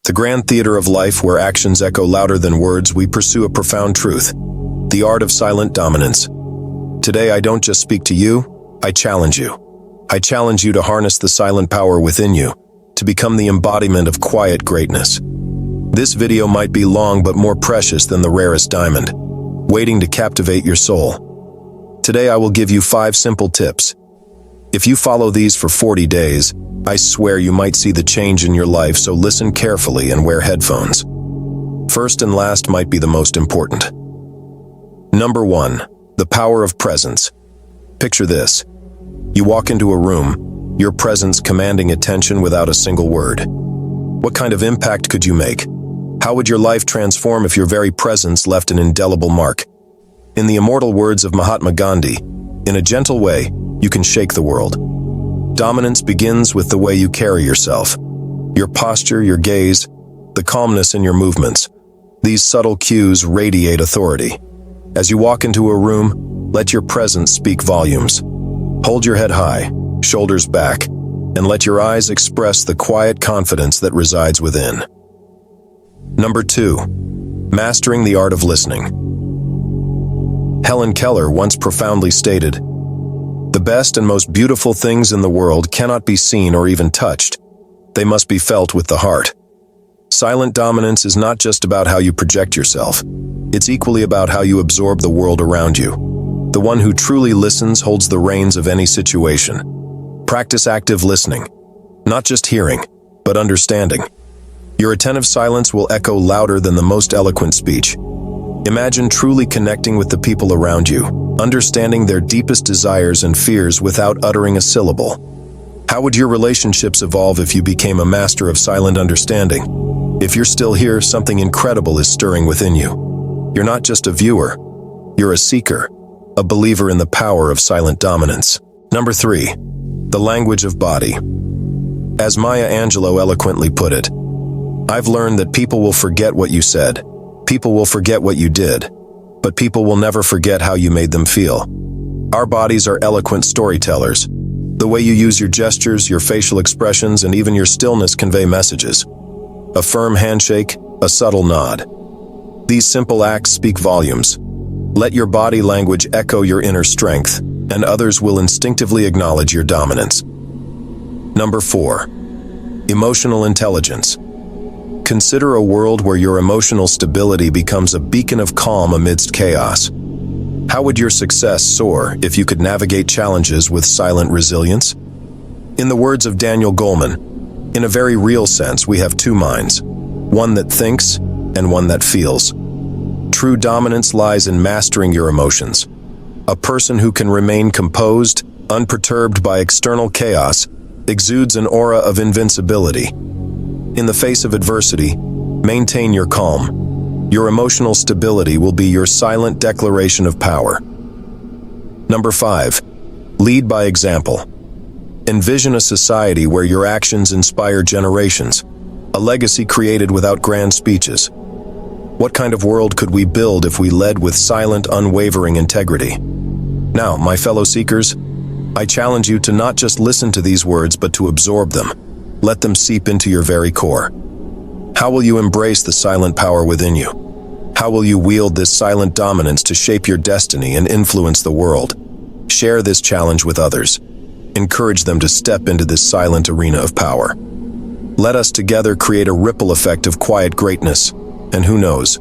The grand theater of life where actions echo louder than words, we pursue a profound truth. The art of silent dominance. Today, I don't just speak to you, I challenge you. I challenge you to harness the silent power within you, to become the embodiment of quiet greatness. This video might be long but more precious than the rarest diamond, waiting to captivate your soul. Today, I will give you 5 simple tips. If you follow these for 40 days, I swear you might see the change in your life, so listen carefully and wear headphones. First and last might be the most important. Number 1. The power of presence. Picture this. You walk into a room, your presence commanding attention without a single word. What kind of impact could you make? How would your life transform if your very presence left an indelible mark? In the immortal words of Mahatma Gandhi, in a gentle way, you can shake the world. Dominance begins with the way you carry yourself. Your posture, your gaze, the calmness in your movements. These subtle cues radiate authority. As you walk into a room, let your presence speak volumes. Hold your head high, shoulders back, and let your eyes express the quiet confidence that resides within. Number 2. Mastering the art of listening. Helen Keller once profoundly stated, "The best and most beautiful things in the world cannot be seen or even touched. They must be felt with the heart." Silent dominance is not just about how you project yourself. It's equally about how you absorb the world around you. The one who truly listens holds the reins of any situation. Practice active listening, not just hearing, but understanding. Your attentive silence will echo louder than the most eloquent speech. Imagine truly connecting with the people around you, understanding their deepest desires and fears without uttering a syllable. How would your relationships evolve if you became a master of silent understanding? If you're still here, something incredible is stirring within you. You're not just a viewer, you're a seeker, a believer in the power of silent dominance. Number 3. The language of body. As Maya Angelou eloquently put it, "I've learned that people will forget what you said, people will forget what you did, but people will never forget how you made them feel." Our bodies are eloquent storytellers. The way you use your gestures, your facial expressions, and even your stillness convey messages. A firm handshake, a subtle nod. These simple acts speak volumes. Let your body language echo your inner strength, and others will instinctively acknowledge your dominance. Number 4. Emotional intelligence. Consider a world where your emotional stability becomes a beacon of calm amidst chaos. How would your success soar if you could navigate challenges with silent resilience? In the words of Daniel Goleman, in a very real sense, we have 2 minds, one that thinks and one that feels. True dominance lies in mastering your emotions. A person who can remain composed, unperturbed by external chaos, exudes an aura of invincibility. In the face of adversity, maintain your calm. Your emotional stability will be your silent declaration of power. Number 5. Lead by example. Envision a society where your actions inspire generations, a legacy created without grand speeches. What kind of world could we build if we led with silent, unwavering integrity? Now, my fellow seekers, I challenge you to not just listen to these words, but to absorb them. Let them seep into your very core. How will you embrace the silent power within you? How will you wield this silent dominance to shape your destiny and influence the world? Share this challenge with others. Encourage them to step into this silent arena of power. Let us together create a ripple effect of quiet greatness. And who knows,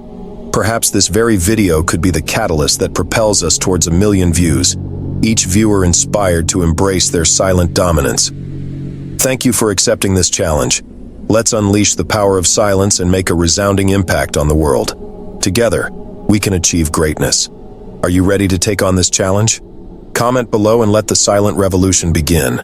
perhaps this very video could be the catalyst that propels us towards 1 million views, each viewer inspired to embrace their silent dominance. Thank you for accepting this challenge. Let's unleash the power of silence and make a resounding impact on the world. Together, we can achieve greatness. Are you ready to take on this challenge? Comment below and let the silent revolution begin.